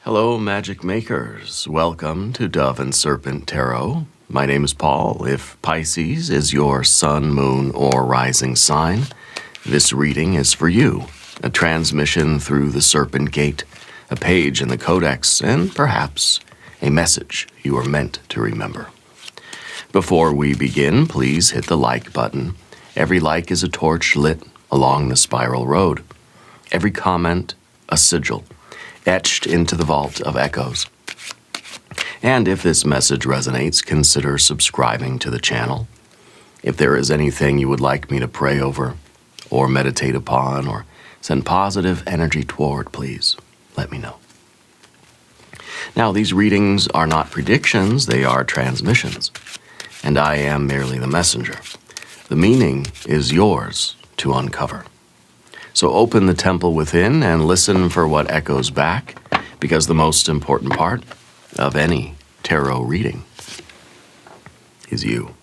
Hello, magic makers. Welcome to Dove and Serpent Tarot. My name is Paul. If Pisces is your sun, moon, or rising sign, this reading is for you. A transmission through the Serpent Gate, a page in the Codex, and perhaps a message you are meant to remember. Before we begin, please hit the like button. Every like is a torch lit along the spiral road. Every comment, a sigil, etched into the vault of echoes. And if this message resonates, consider subscribing to the channel. If there is anything you would like me to pray over, or meditate upon, or send positive energy toward, please let me know. Now, these readings are not predictions, they are transmissions, and I am merely the messenger. The meaning is yours to uncover. So open the temple within and listen for what echoes back, because the most important part of any tarot reading is you.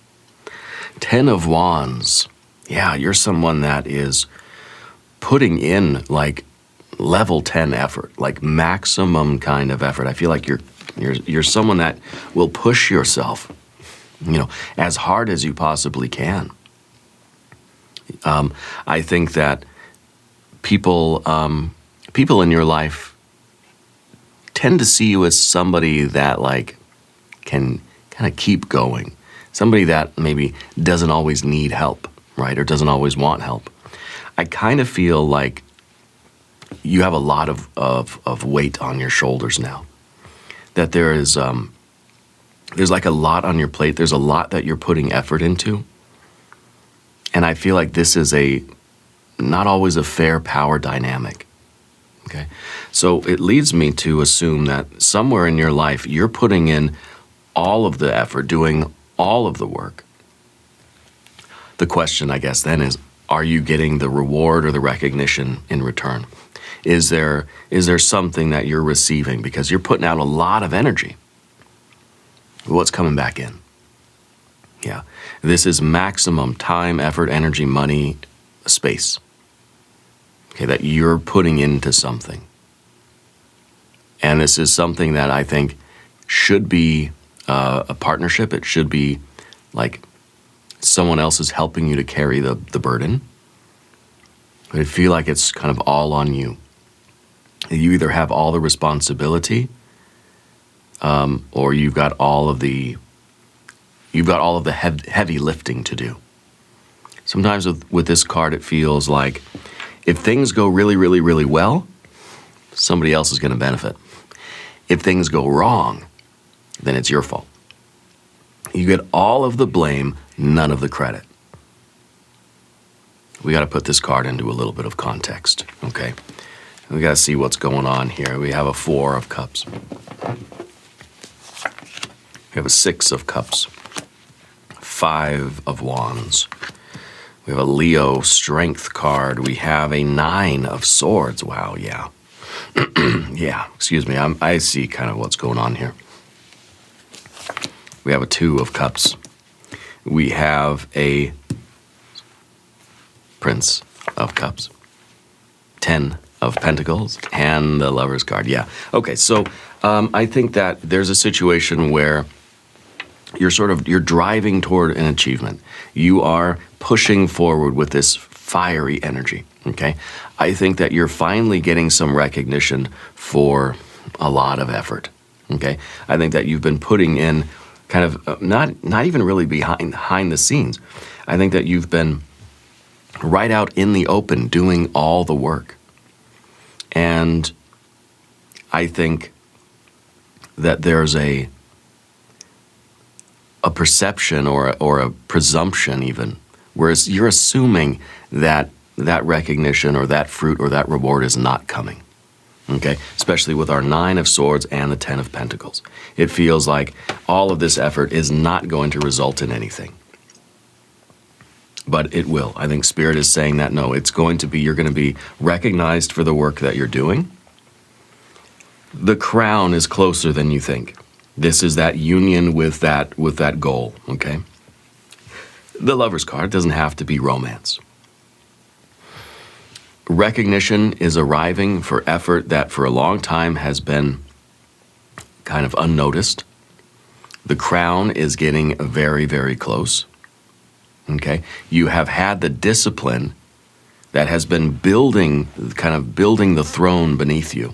10 of Wands. Yeah, you're someone that is putting in like level 10 effort, like maximum kind of effort. I feel like you're someone that will push yourself, as hard as you possibly can. I think that people in your life tend to see you as somebody that can kind of keep going. Somebody that maybe doesn't always need help, right? Or doesn't always want help. I kind of feel like you have a lot of weight on your shoulders now. That there's like a lot on your plate. There's a lot that you're putting effort into. And I feel like this is not always a fair power dynamic, okay? So it leads me to assume that somewhere in your life, you're putting in all of the effort, doing all of the work. The question, I guess, then is, are you getting the reward or the recognition in return? Is there something that you're receiving? Because you're putting out a lot of energy. What's coming back in? Yeah, this is maximum time, effort, energy, money, space. Okay, that you're putting into something. And this is something that I think should be a partnership. It should be like someone else is helping you to carry the burden. But I feel like it's kind of all on you. You either have all the responsibility, or you've got all of the heavy lifting to do. Sometimes with this card, it feels like if things go really, really, really well, somebody else is going to benefit. If things go wrong, then it's your fault. You get all of the blame, none of the credit. We got to put this card into a little bit of context, okay? We got to see what's going on here. We have a 4 of Cups. We have a 6 of Cups. 5 of Wands. We have a Leo Strength card. We have a 9 of Swords. Wow, yeah. Yeah, excuse me. I see kind of what's going on here. We have a 2 of Cups. We have a Prince of Cups. 10 of Pentacles and the Lover's card. Yeah. Okay, so I think that there's a situation where you're driving toward an achievement. You are pushing forward with this fiery energy, okay? I think that you're finally getting some recognition for a lot of effort, okay? I think that you've been putting in kind of, not even really behind the scenes. I think that you've been right out in the open doing all the work. And I think that there's a perception or a presumption even, whereas you're assuming that recognition or that fruit or that reward is not coming, okay? Especially with our 9 of Swords and the 10 of Pentacles. It feels like all of this effort is not going to result in anything. But it will. I think Spirit is saying that, no, you're going to be recognized for the work that you're doing. The crown is closer than you think. This is that union with that goal, okay? The Lover's card doesn't have to be romance. Recognition is arriving for effort that for a long time has been kind of unnoticed. The crown is getting very, very close. Okay? You have had the discipline that has been building the throne beneath you.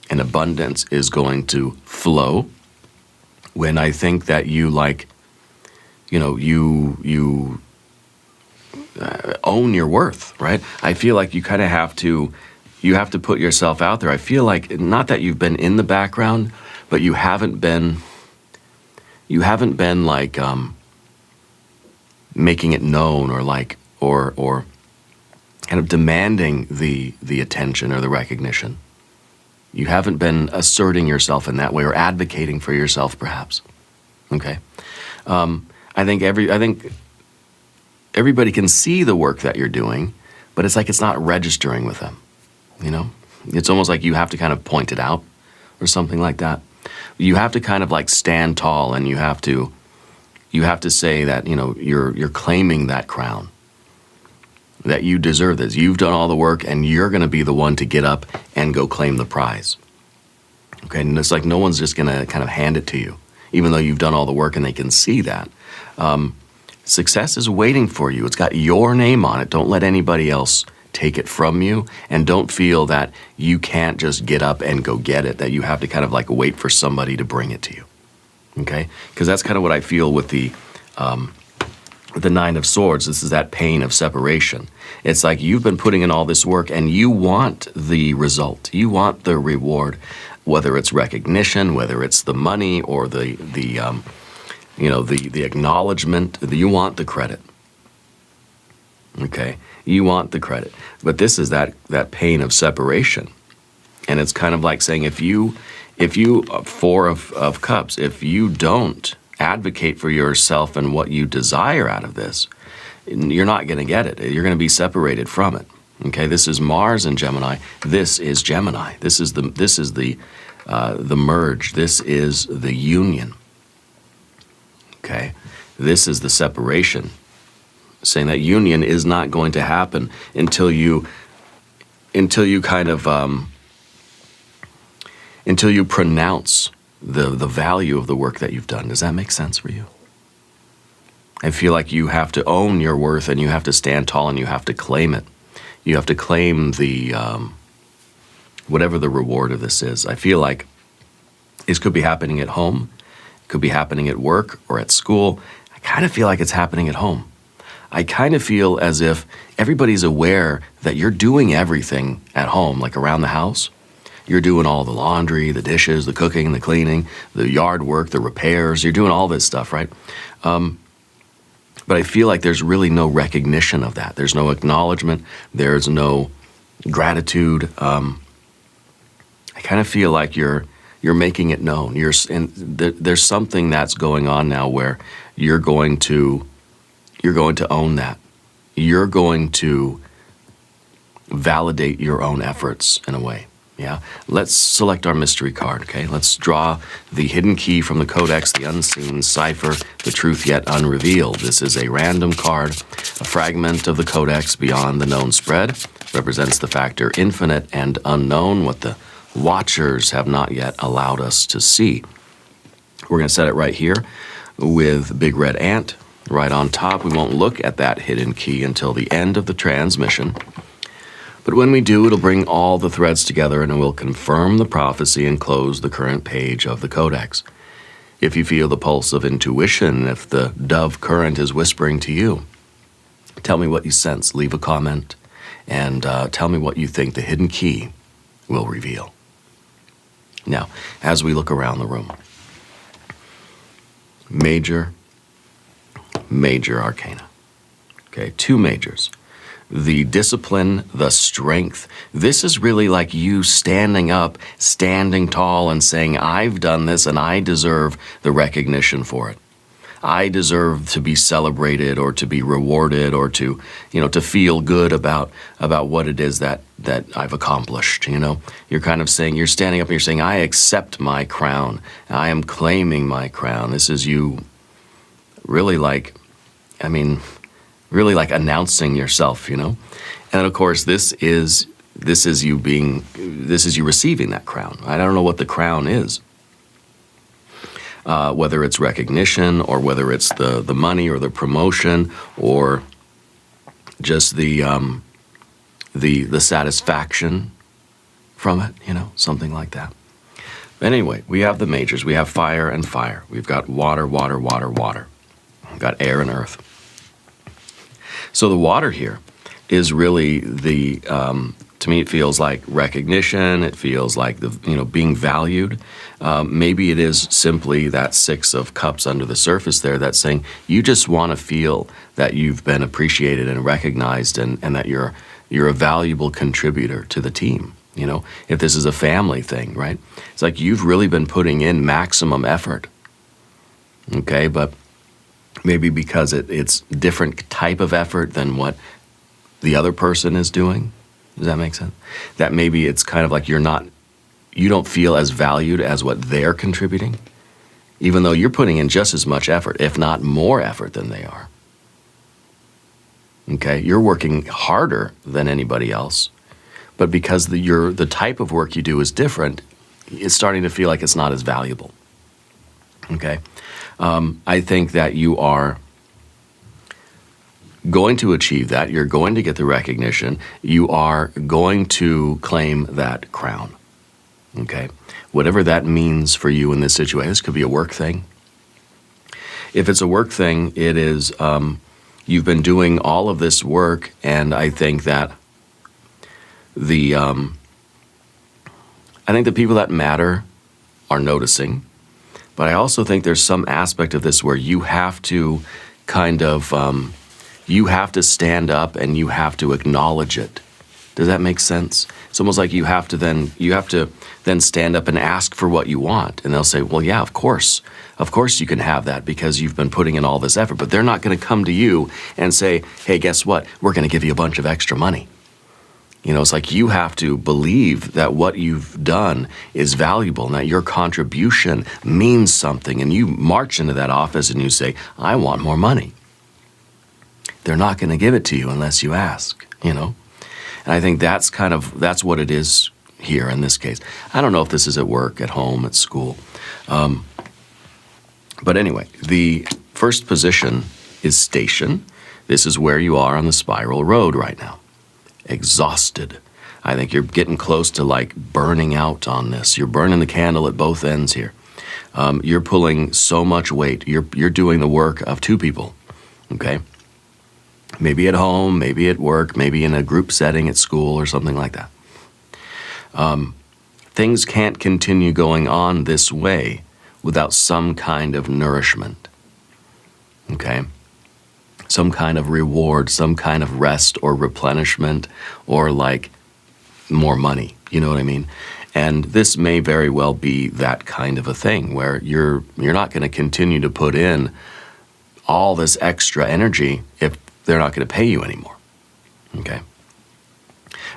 And abundance is going to flow when I think that you own your worth, right? I feel like you kind of have to put yourself out there. I feel like, not that you've been in the background, but you haven't been like making it known, or kind of demanding the attention or the recognition. You haven't been asserting yourself in that way, or advocating for yourself, perhaps. Okay, I think everybody can see the work that you're doing, but it's like it's not registering with them. You know, it's almost like you have to kind of point it out, or something like that. You have to kind of like stand tall, and you have to say that, you know, you're claiming that crown, that you deserve this. You've done all the work, and you're going to be the one to get up and go claim the prize. Okay, and it's like no one's just going to kind of hand it to you, even though you've done all the work and they can see that. Success is waiting for you. It's got your name on it. Don't let anybody else take it from you, and don't feel that you can't just get up and go get it, that you have to kind of like wait for somebody to bring it to you. Okay? Because that's kind of what I feel with the Nine of Swords. This is that pain of separation. It's like you've been putting in all this work, and you want the result. You want the reward, whether it's recognition, whether it's the money, or the acknowledgement. You want the credit. Okay? You want the credit. But this is that pain of separation. And it's kind of like saying, if you Four of Cups, if you don't advocate for yourself and what you desire out of this, you're not going to get it. You're going to be separated from it. Okay, this is Mars in Gemini. This is Gemini. This is the merge. This is the union. Okay, this is the separation. Saying that union is not going to happen until you pronounce the value of the work that you've done. Does that make sense for you? I feel like you have to own your worth, and you have to stand tall, and you have to claim it. You have to claim the whatever the reward of this is. I feel like this could be happening at home, it could be happening at work or at school. I kind of feel like it's happening at home. I kind of feel as if everybody's aware that you're doing everything at home, like around the house. You're doing all the laundry, the dishes, the cooking, the cleaning, the yard work, the repairs. You're doing all this stuff, right? But I feel like there's really no recognition of that. There's no acknowledgement. There's no gratitude. I kind of feel like you're making it known. There's something that's going on now where you're going to own that. You're going to validate your own efforts in a way. Yeah. Let's select our mystery card, okay? Let's draw the hidden key from the codex, the unseen cipher, the truth yet unrevealed. This is a random card, a fragment of the codex beyond the known spread. Represents the factor infinite and unknown, what the watchers have not yet allowed us to see. We're going to set it right here with Big Red Ant right on top. We won't look at that hidden key until the end of the transmission. But when we do, it'll bring all the threads together, and it will confirm the prophecy and close the current page of the codex. If you feel the pulse of intuition, if the dove current is whispering to you, tell me what you sense. Leave a comment, and tell me what you think the hidden key will reveal. Now, as we look around the room, major arcana. Okay, two majors. The discipline, the strength. This is really like you standing up, standing tall, and saying, I've done this and I deserve the recognition for it. I deserve to be celebrated, or to be rewarded, or to feel good about what it is that I've accomplished. You're kind of saying, you're standing up and you're saying, I accept my crown. I am claiming my crown. This is you really like announcing yourself, And of course, this is this is you receiving that crown. I don't know what the crown is. Whether it's recognition, or whether it's the money or the promotion, or just the satisfaction from it, something like that. But anyway, we have the majors. We have fire and fire. We've got water, water, water, water. We've got air and earth. So the water here is really to me, it feels like recognition. It feels like being valued. Maybe it is simply that 6 of Cups under the surface there that's saying you just want to feel that you've been appreciated and recognized, and that you're a valuable contributor to the team. If this is a family thing, right? It's like you've really been putting in maximum effort. Okay, but maybe because it's different type of effort than what the other person is doing. Does that make sense? That maybe it's kind of like you don't feel as valued as what they're contributing, even though you're putting in just as much effort, if not more effort than they are. Okay, you're working harder than anybody else, but because the type of work you do is different, it's starting to feel like it's not as valuable. Okay, I think that you are going to achieve that. You're going to get the recognition. You are going to claim that crown. Okay, whatever that means for you in this situation. This could be a work thing. If it's a work thing, it is. You've been doing all of this work, and I think that the people that matter are noticing. But I also think there's some aspect of this where you have to kind of you have to stand up and you have to acknowledge it. Does that make sense? It's almost like you have to then stand up and ask for what you want, and they'll say, well, yeah, of course you can have that because you've been putting in all this effort. But they're not going to come to you and say, hey, guess what? We're going to give you a bunch of extra money. It's like you have to believe that what you've done is valuable and that your contribution means something, and you march into that office and you say, I want more money. They're not going to give it to you unless you ask, And I think that's what it is here in this case. I don't know if this is at work, at home, at school. But anyway, the first position is station. This is where you are on the spiral road right now. Exhausted. I think you're getting close to like burning out on this. You're burning the candle at both ends here. You're pulling so much weight. You're doing the work of 2 people, okay? Maybe at home, maybe at work, maybe in a group setting at school or something like that. Things can't continue going on this way without some kind of nourishment, okay? Some kind of reward, some kind of rest or replenishment, or like more money, you know what I mean? And this may very well be that kind of a thing where you're not going to continue to put in all this extra energy if they're not going to pay you anymore, okay?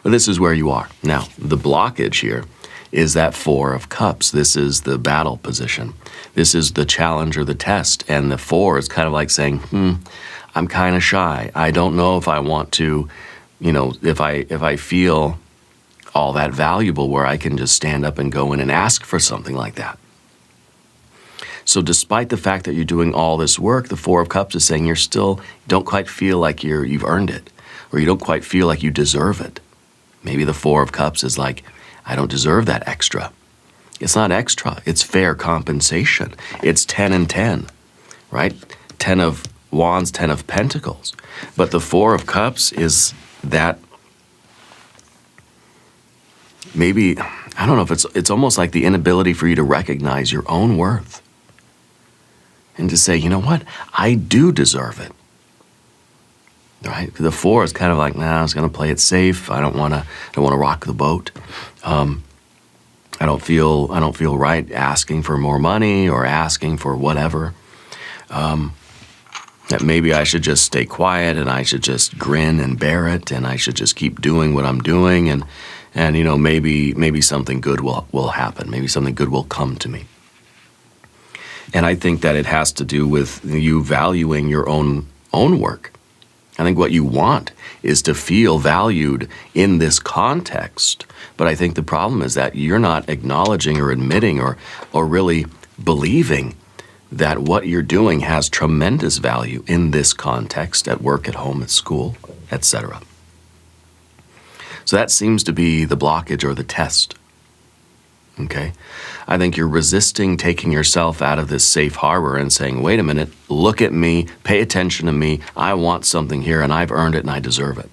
But this is where you are. Now, the blockage here is that 4 of Cups. This is the battle position. This is the challenge or the test. And the 4 is kind of like saying, I'm kind of shy. I don't know if I want to, if I feel all that valuable where I can just stand up and go in and ask for something like that. So despite the fact that you're doing all this work, the 4 of Cups is saying you don't quite feel like you've earned it, or you don't quite feel like you deserve it. Maybe the 4 of Cups is like, I don't deserve that extra. It's not extra, it's fair compensation. It's 10 and 10, right? 10 of Wands, 10 of Pentacles. But the 4 of Cups is that maybe, I don't know if it's almost like the inability for you to recognize your own worth. And to say, you know what, I do deserve it. Right? The 4 is kind of like, I was going to play it safe. I don't want to rock the boat. I don't feel right asking for more money or asking for whatever. That maybe I should just stay quiet and I should just grin and bear it and I should just keep doing what I'm doing and maybe something good will happen. Maybe something good will come to me. And I think that it has to do with you valuing your own work. I think what you want is to feel valued in this context. But I think the problem is that you're not acknowledging or admitting or really believing that what you're doing has tremendous value in this context, at work, at home, at school, etc. So that seems to be the blockage or the test. Okay? I think you're resisting taking yourself out of this safe harbor and saying, wait a minute, look at me, pay attention to me, I want something here and I've earned it and I deserve it.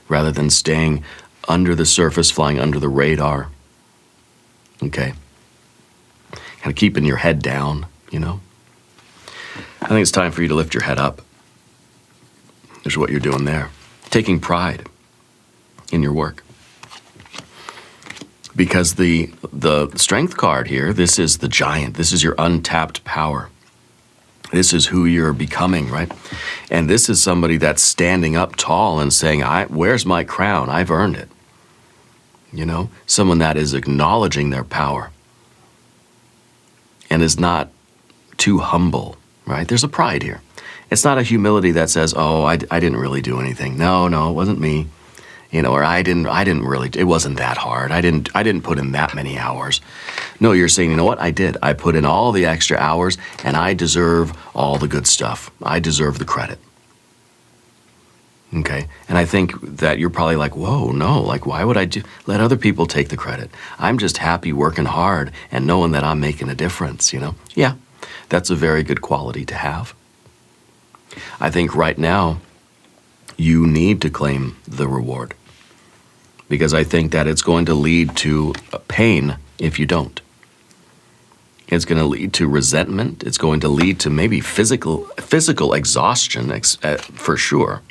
Rather than staying under the surface, flying under the radar. Okay? Kind of keeping your head down, you know? I think it's time for you to lift your head up. There's what you're doing there. Taking pride in your work. Because the strength card here, this is the giant. This is your untapped power. This is who you're becoming, right? And this is somebody that's standing up tall and saying, where's my crown? I've earned it. You know? Someone that is acknowledging their power and is not too humble, right? There's a pride here. It's not a humility that says, oh, I didn't really do anything. No, it wasn't me. You know, or I didn't really, it wasn't that hard. I didn't put in that many hours. No, you're saying, you know what, I did. I put in all the extra hours and I deserve all the good stuff. I deserve the credit. Okay? And I think that you're probably like, whoa, no, like why would I let other people take the credit? I'm just happy working hard and knowing that I'm making a difference, you know? Yeah, that's a very good quality to have. I think right now, you need to claim the reward, because I think that it's going to lead to pain if you don't. It's going to lead to resentment. It's going to lead to maybe physical exhaustion, for sure.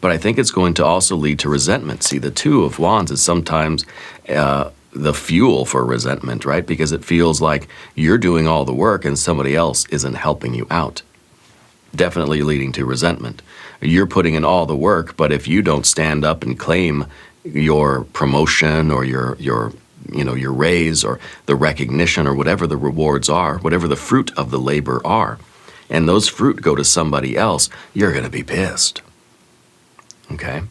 But I think it's going to also lead to resentment. See, the Two of Wands is sometimes the fuel for resentment, right? Because it feels like you're doing all the work and somebody else isn't helping you out. Definitely leading to resentment. You're putting in all the work, but if you don't stand up and claim your promotion or your raise or the recognition or whatever the rewards are, whatever the fruit of the labor are, and those fruit go to somebody else, you're going to be pissed. Okay?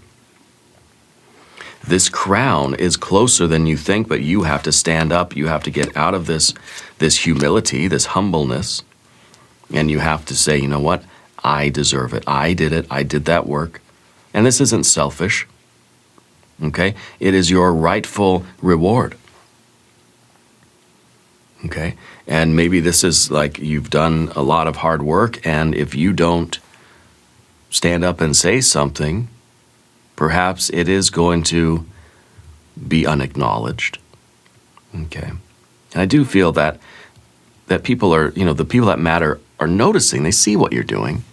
This crown is closer than you think, but you have to stand up. You have to get out of this humility, this humbleness, and you have to say, you know what? I deserve it. I did it. I did that work. And this isn't selfish. Okay? It is your rightful reward. Okay? And maybe this is like you've done a lot of hard work, and if you don't stand up and say something, perhaps it is going to be unacknowledged. Okay? And I do feel that people are, the people that matter are noticing. They see what you're doing,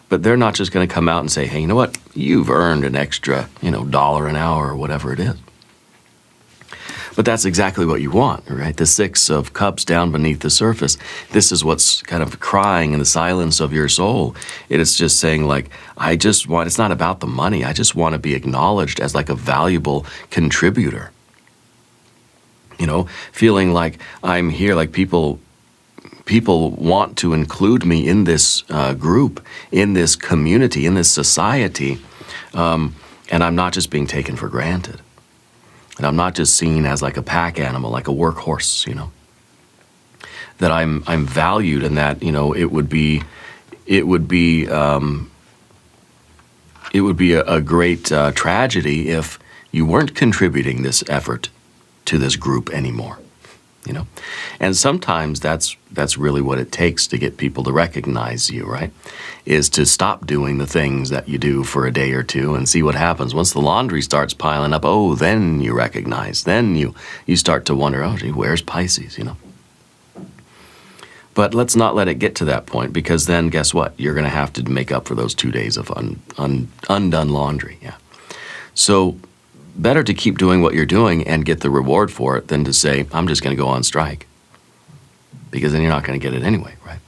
but they're not just going to come out and say, hey, you know what? You've earned an extra, $1 an hour or whatever it is. But that's exactly what you want, right? The Six of Cups down beneath the surface. This is what's kind of crying in the silence of your soul. It is just saying like, it's not about the money. I just want to be acknowledged as like a valuable contributor. Feeling like I'm here, like people want to include me in this group, in this community, in this society, and I'm not just being taken for granted. And I'm not just seen as like a pack animal, like a workhorse, that I'm valued, and that, it would be a great tragedy if you weren't contributing this effort to this group anymore. And sometimes that's really what it takes to get people to recognize you, right? Is to stop doing the things that you do for a day or two and see what happens. Once the laundry starts piling up, then you recognize. Then you start to wonder, oh, gee, where's Pisces, But let's not let it get to that point, because then guess what? You're going to have to make up for those 2 days of undone laundry, yeah. So better to keep doing what you're doing and get the reward for it than to say, I'm just going to go on strike. Because then you're not going to get it anyway, right?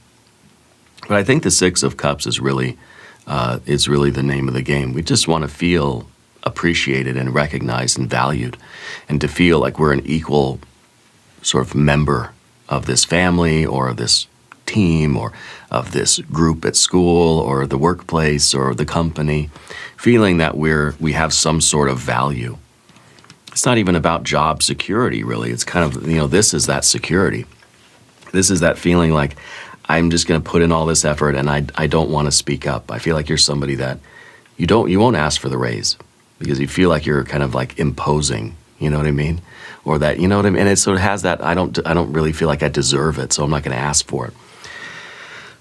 But I think the Six of Cups is really the name of the game. We just want to feel appreciated and recognized and valued, and to feel like we're an equal sort of member of this family or this team or of this group at school or the workplace or the company, feeling that we have some sort of value. It's not even about job security, really. It's kind of, this is that security. This is that feeling like I'm just going to put in all this effort and I don't want to speak up. I feel like you're somebody that you won't ask for the raise because you feel like you're kind of like imposing, you know what I mean? Or that, you know what I mean? And it sort of has that, I don't really feel like I deserve it, so I'm not going to ask for it.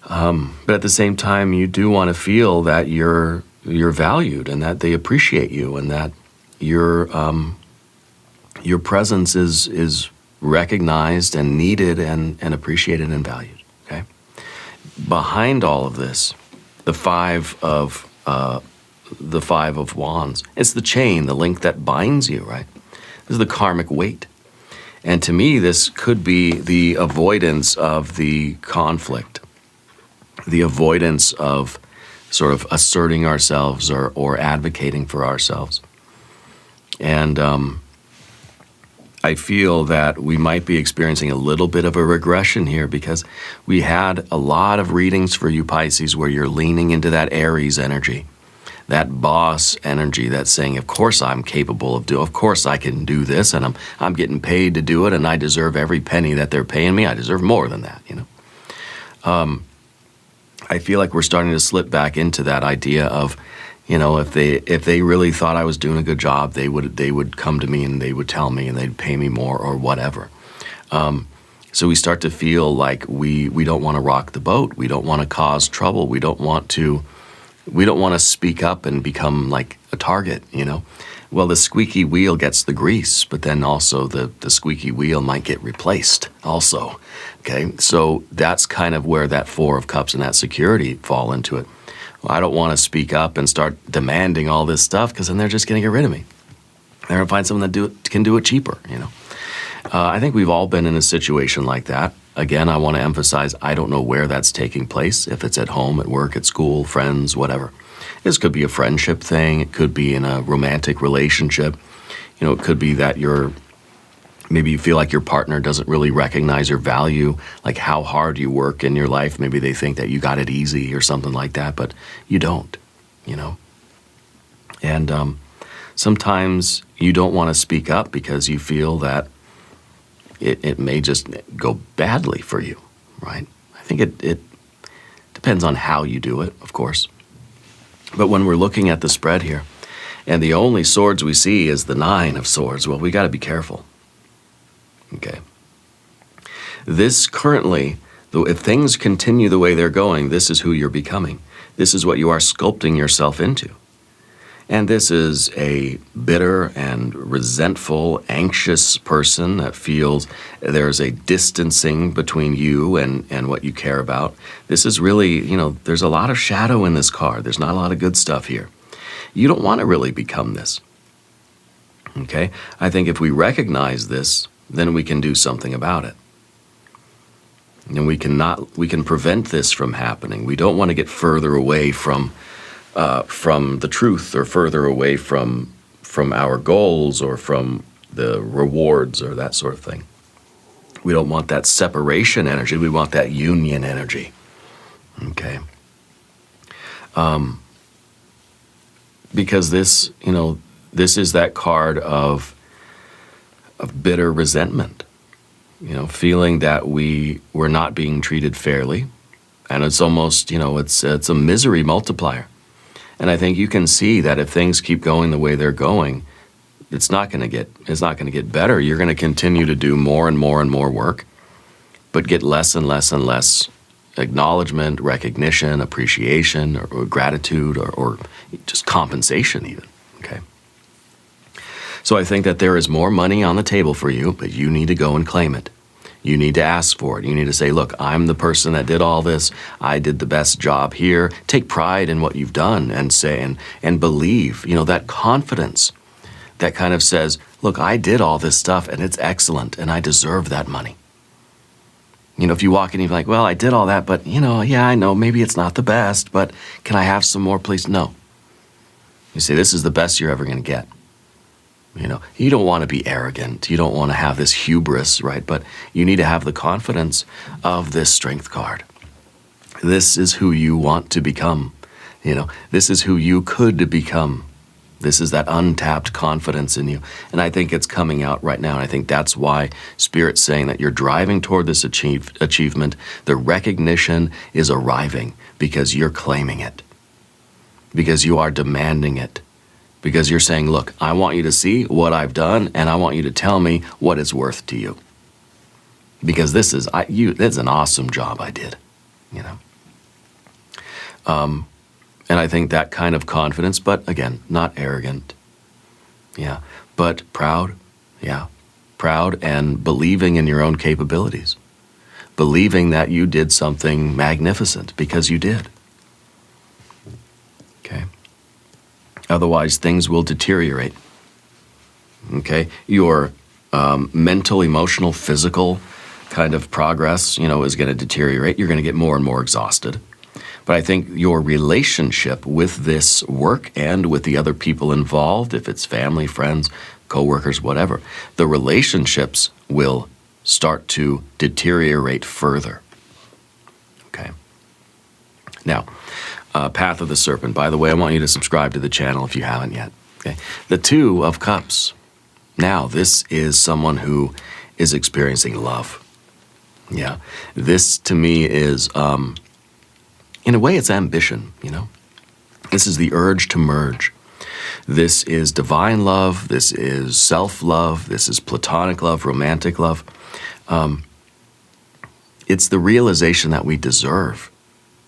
But at the same time, you do want to feel that you're valued and that they appreciate you and that your presence is recognized and needed and appreciated and valued. Okay. Behind all of this, the five of wands, it's the chain, the link that binds you. Right. This is the karmic weight, and to me, this could be the avoidance of the conflict, the avoidance of sort of asserting ourselves or advocating for ourselves. And I feel that we might be experiencing a little bit of a regression here because we had a lot of readings for you Pisces where you're leaning into that Aries energy, that boss energy that's saying, of course I'm capable of doing, of course I can do this, and I'm getting paid to do it, and I deserve every penny that they're paying me. I deserve more than that, I feel like we're starting to slip back into that idea of, if they really thought I was doing a good job, they would come to me and they would tell me and they'd pay me more or whatever. So we start to feel like we don't want to rock the boat. We don't want to cause trouble. We don't want to speak up and become like a target, Well, the squeaky wheel gets the grease, but then also the squeaky wheel might get replaced also, okay? So that's kind of where that Four of Cups and that security fall into it. Well, I don't want to speak up and start demanding all this stuff because then they're just going to get rid of me. They're going to find someone that can do it cheaper, I think we've all been in a situation like that. Again, I want to emphasize, I don't know where that's taking place, if it's at home, at work, at school, friends, whatever. This could be a friendship thing. It could be in a romantic relationship. It could be that maybe you feel like your partner doesn't really recognize your value, like how hard you work in your life. Maybe they think that you got it easy or something like that, but you don't, And sometimes you don't want to speak up because you feel that it may just go badly for you, right? I think it depends on how you do it, of course. But when we're looking at the spread here, and the only swords we see is the Nine of Swords, well, we got to be careful. Okay. This currently, if things continue the way they're going, this is who you're becoming. This is what you are sculpting yourself into. And this is a bitter and resentful, anxious person that feels there's a distancing between you and what you care about. This is really, there's a lot of shadow in this card. There's not a lot of good stuff here. You don't want to really become this. Okay? I think if we recognize this, then we can do something about it. And we can prevent this from happening. We don't want to get further away from the truth or further away from our goals or from the rewards or that sort of thing. We don't want that separation energy. We want that union energy. Okay. Because this is that card of bitter resentment, feeling that we're not being treated fairly. And it's almost, it's a misery multiplier. And I think you can see that if things keep going the way they're going, it's not going to get better. You're going to continue to do more and more and more work, but get less and less and less acknowledgement, recognition, appreciation, or gratitude, or just compensation even, okay? So I think that there is more money on the table for you, but you need to go and claim it. You need to ask for it. You need to say, look, I'm the person that did all this. I did the best job here. Take pride in what you've done and say, and believe, that confidence that kind of says, look, I did all this stuff and it's excellent and I deserve that money. If you walk in and you're like, well, I did all that, but yeah, I know maybe it's not the best, but can I have some more, please? No. You say, this is the best you're ever going to get. You don't want to be arrogant. You don't want to have this hubris, right? But you need to have the confidence of this strength card. This is who you want to become. This is who you could become. This is that untapped confidence in you. And I think it's coming out right now. And I think that's why Spirit's saying that you're driving toward this achievement. The recognition is arriving because you're claiming it, because you are demanding it, because you're saying, look, I want you to see what I've done, and I want you to tell me what it's worth to you. Because this is an awesome job I did, And I think that kind of confidence, but again, not arrogant, but proud, proud and believing in your own capabilities, believing that you did something magnificent because you did. Okay. Otherwise, things will deteriorate. Okay. Your mental, emotional, physical kind of progress, is going to deteriorate. You're going to get more and more exhausted. But I think your relationship with this work and with the other people involved, if it's family, friends, coworkers, whatever, the relationships will start to deteriorate further. Okay. Now, Path of the Serpent. By the way, I want you to subscribe to the channel if you haven't yet. Okay. The Two of Cups. Now, this is someone who is experiencing love. Yeah. This to me is, in a way, it's ambition, This is the urge to merge. This is divine love. This is self-love. This is platonic love, romantic love. It's the realization that we deserve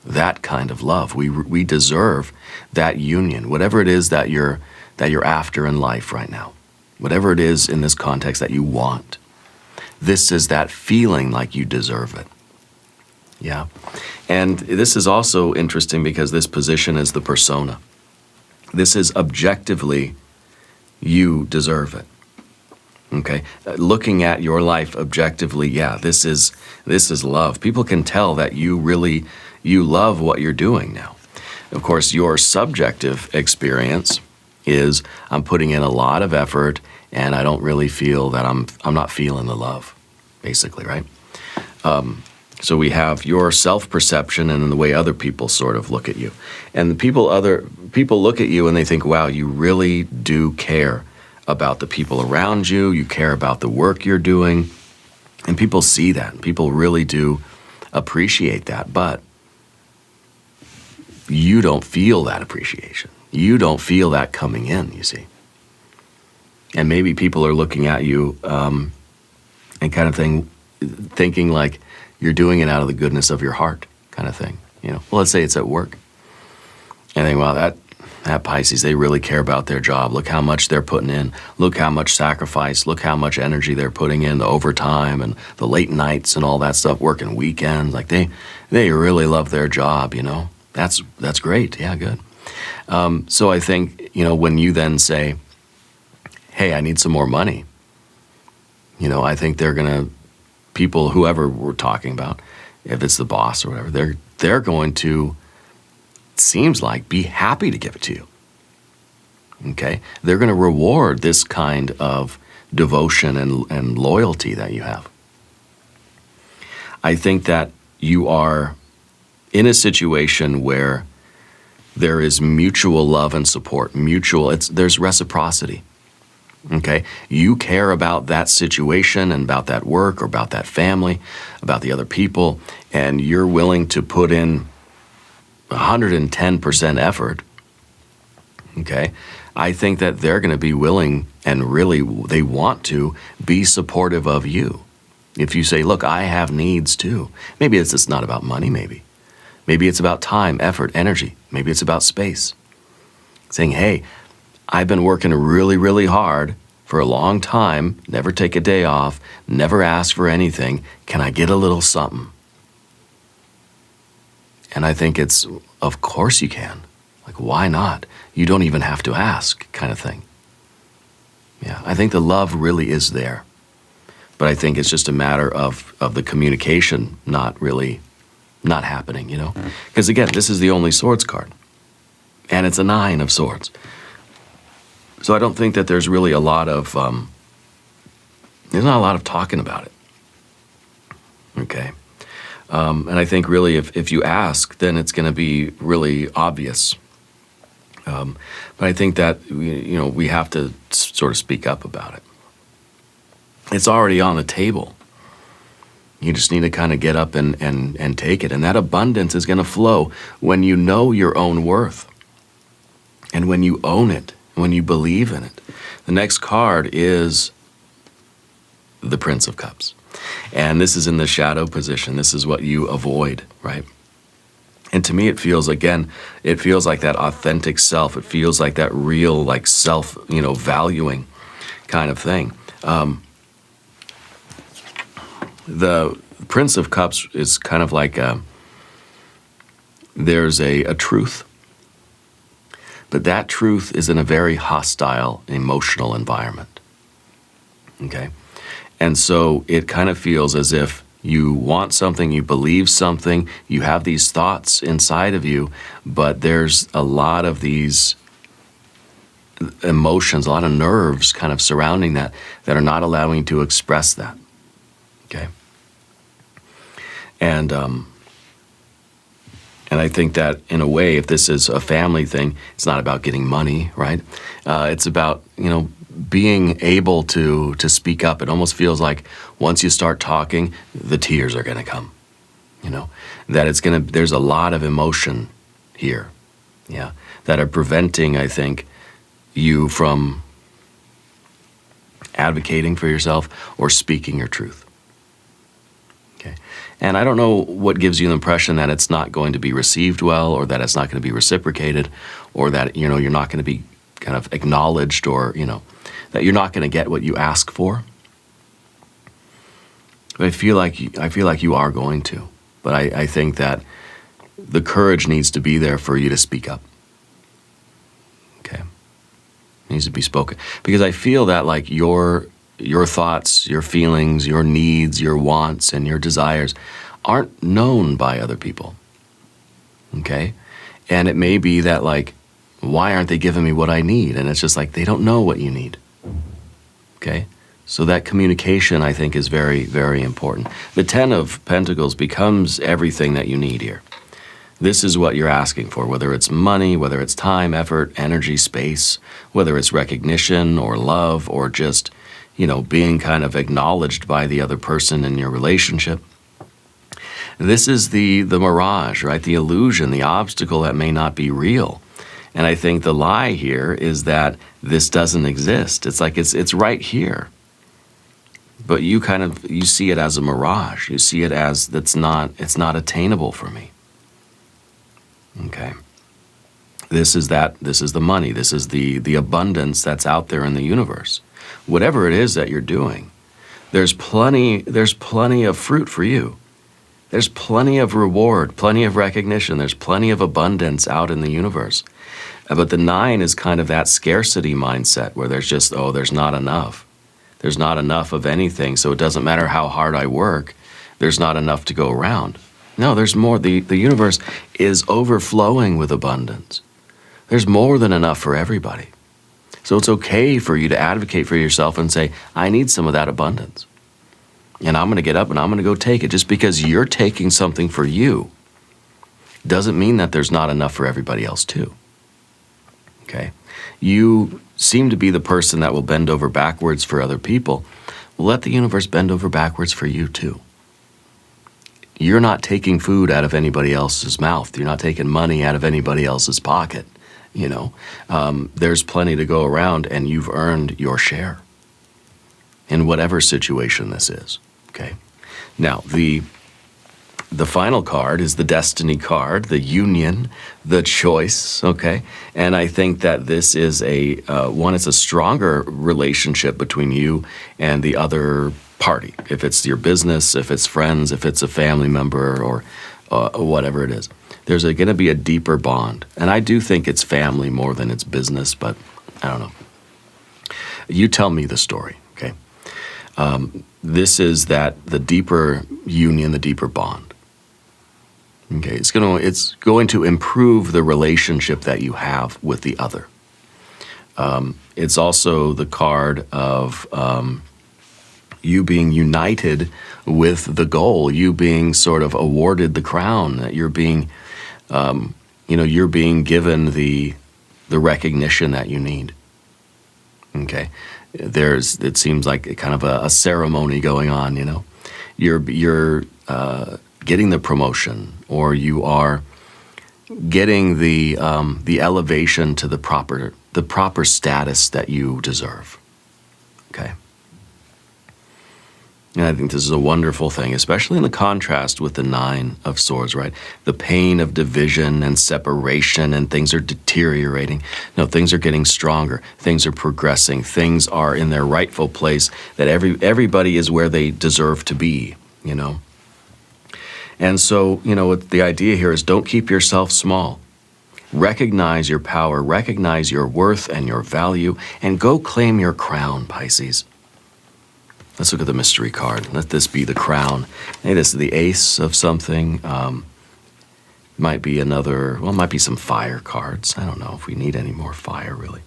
that kind of love. We deserve that union, whatever it is that you're after in life right now, whatever it is in this context that you want. This is that feeling like you deserve it. Yeah. And this is also interesting because this position is the persona. This is objectively, you deserve it. Okay? Looking at your life objectively, this is love. People can tell that you love what you're doing now. Of course, your subjective experience is, I'm putting in a lot of effort and I don't really feel that I'm not feeling the love, basically, right? So we have your self-perception and the way other people sort of look at you. And other people look at you and they think, wow, you really do care about the people around you. You care about the work you're doing. And people see that. People really do appreciate that. But you don't feel that appreciation. You don't feel that coming in, you see. And maybe people are looking at you and kind of thinking like, you're doing it out of the goodness of your heart, kind of thing. Well, let's say it's at work. And think, wow, that Pisces, they really care about their job. Look how much they're putting in. Look how much sacrifice. Look how much energy they're putting in, the overtime and the late nights and all that stuff, working weekends. Like they really love their job, That's great. Yeah, good. So I think, when you then say, hey, I need some more money, I think they're going to, people, whoever we're talking about, if it's the boss or whatever, they're going to, it seems like, be happy to give it to you. Okay? They're going to reward this kind of devotion and loyalty that you have. I think that you are in a situation where there is mutual love and support. There's reciprocity. Okay, you care about that situation and about that work or about that family, about the other people, and you're willing to put in 110% effort. Okay, I think that they're going to be willing and really they want to be supportive of you. If you say, look, I have needs too. Maybe it's just not about money, maybe. Maybe it's about time, effort, energy. Maybe it's about space. Saying, hey, I've been working really, really hard for a long time, never take a day off, never ask for anything. Can I get a little something? And I think it's, of course you can. Like, why not? You don't even have to ask, kind of thing. Yeah, I think the love really is there. But I think it's just a matter of the communication not happening, Because again, this is the only swords card. And it's a 9 of swords. So I don't think that there's really a lot of, there's not a lot of talking about it. Okay. And I think really if you ask, then it's going to be really obvious. But I think that, we have to sort of speak up about it. It's already on the table. You just need to kind of get up and take it. And that abundance is going to flow when you know your own worth. And when you own it, when you believe in it. The next card is the Prince of Cups. And this is in the shadow position. This is what you avoid, right? And to me, it feels like that authentic self. It feels like that real, like self, valuing kind of thing. The Prince of Cups is kind of like there's a truth, but that truth is in a very hostile emotional environment. Okay? And so it kind of feels as if you want something, you believe something, you have these thoughts inside of you, but there's a lot of these emotions, a lot of nerves kind of surrounding that are not allowing you to express that. Okay? And I think that in a way, if this is a family thing, it's not about getting money, right? It's about, being able to speak up. It almost feels like once you start talking, the tears are going to come, that there's a lot of emotion here, yeah, that are preventing, I think, you from advocating for yourself or speaking your truth. Okay. And I don't know what gives you the impression that it's not going to be received well, or that it's not going to be reciprocated, or that, you're not going to be kind of acknowledged, or, that you're not going to get what you ask for. But I feel like you are going to. But I think that the courage needs to be there for you to speak up. Okay? It needs to be spoken. Because I feel that like your thoughts, your feelings, your needs, your wants, and your desires aren't known by other people. Okay? And it may be that like, why aren't they giving me what I need? And it's just like, they don't know what you need. Okay? So that communication, I think, is very, very important. The Ten of Pentacles becomes everything that you need here. This is what you're asking for, whether it's money, whether it's time, effort, energy, space, whether it's recognition or love, or just, being kind of acknowledged by the other person in your relationship. This is the mirage, right? The illusion, the obstacle that may not be real. And I think the lie here is that this doesn't exist. It's like it's right here. But you see it as a mirage. You see it as it's not attainable for me. Okay. This is the money. This is the abundance that's out there in the universe. Whatever it is that you're doing, there's plenty of fruit for you. There's plenty of reward, plenty of recognition. There's plenty of abundance out in the universe. But the 9 is kind of that scarcity mindset where there's just, there's not enough. There's not enough of anything, so it doesn't matter how hard I work. There's not enough to go around. No, there's more. The universe is overflowing with abundance. There's more than enough for everybody. So it's okay for you to advocate for yourself and say, I need some of that abundance. And I'm going to get up and I'm going to go take it. Just because you're taking something for you doesn't mean that there's not enough for everybody else too. Okay? You seem to be the person that will bend over backwards for other people. Well, let the universe bend over backwards for you too. You're not taking food out of anybody else's mouth. You're not taking money out of anybody else's pocket. There's plenty to go around, and you've earned your share in whatever situation this is. Okay. Now, the final card is the Destiny card, the union, the choice, okay? And I think that this is it's a stronger relationship between you and the other party. If it's your business, if it's friends, if it's a family member, or whatever it is. There's going to be a deeper bond. And I do think it's family more than it's business, but I don't know. You tell me the story, okay? This is the deeper union, the deeper bond. Okay, it's going to improve the relationship that you have with the other. It's also the card of you being united with the goal, you being sort of awarded the crown, that you're being, you're being given the recognition that you need. Okay, it seems like kind of a ceremony going on. You're getting the promotion, or you are getting the elevation to the proper status that you deserve. Okay. And I think this is a wonderful thing, especially in the contrast with the Nine of Swords, right? The pain of division and separation, and things are deteriorating. No, things are getting stronger. Things are progressing. Things are in their rightful place, that everybody is where they deserve to be, And so, the idea here is, don't keep yourself small. Recognize your power, recognize your worth and your value, and go claim your crown, Pisces. Let's look at the mystery card. Let this be the crown. Hey, this is the ace of something. Might be might be some fire cards. I don't know if we need any more fire, really.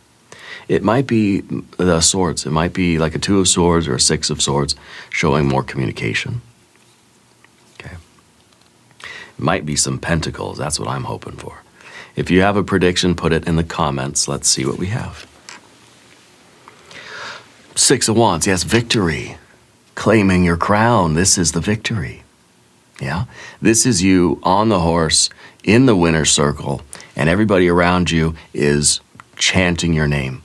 It might be the swords. It might be like a 2 of swords or a 6 of swords, showing more communication. Okay. It might be some pentacles. That's what I'm hoping for. If you have a prediction, put it in the comments. Let's see what we have. 6 of Wands. Yes, victory. Claiming your crown. This is the victory. Yeah? This is you on the horse in the winner's circle, and everybody around you is chanting your name.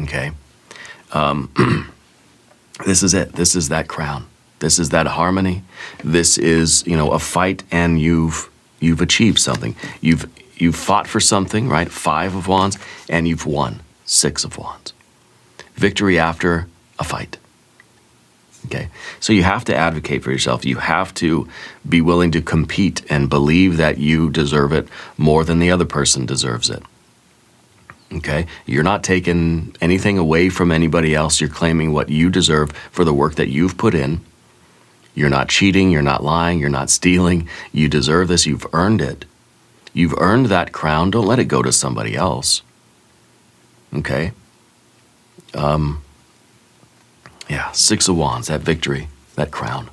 Okay? This is it. This is that crown. This is that harmony. This is, a fight, and you've achieved something. You've fought for something, right? 5 of Wands, and you've won. 6 of Wands. Victory after a fight. Okay, so you have to advocate for yourself. You have to be willing to compete and believe that you deserve it more than the other person deserves it. Okay, you're not taking anything away from anybody else. You're claiming what you deserve for the work that you've put in. You're not cheating, you're not lying, you're not stealing. You deserve this, you've earned it. You've earned that crown. Don't let it go to somebody else. Okay? Yeah, 6 of Wands, that victory, that crown.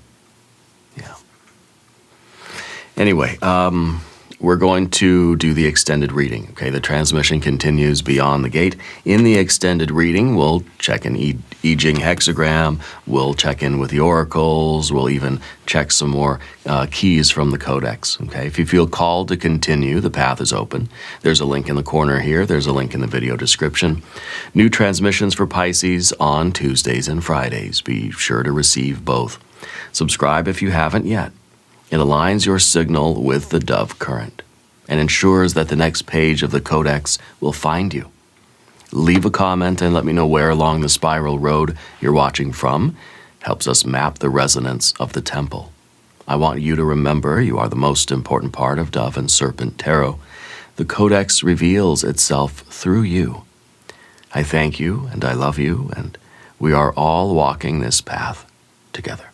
Yeah. Anyway, we're going to do the extended reading. Okay, the transmission continues beyond the gate. In the extended reading, we'll check an I Ching hexagram. We'll check in with the oracles. We'll even check some more keys from the codex. Okay, if you feel called to continue, the path is open. There's a link in the corner here. There's a link in the video description. New transmissions for Pisces on Tuesdays and Fridays. Be sure to receive both. Subscribe if you haven't yet. It aligns your signal with the dove current and ensures that the next page of the codex will find you. Leave a comment and let me know where along the spiral road you're watching from. Helps us map the resonance of the temple. I want you to remember you are the most important part of Dove and Serpent Tarot. The codex reveals itself through you. I thank you and I love you, and we are all walking this path together.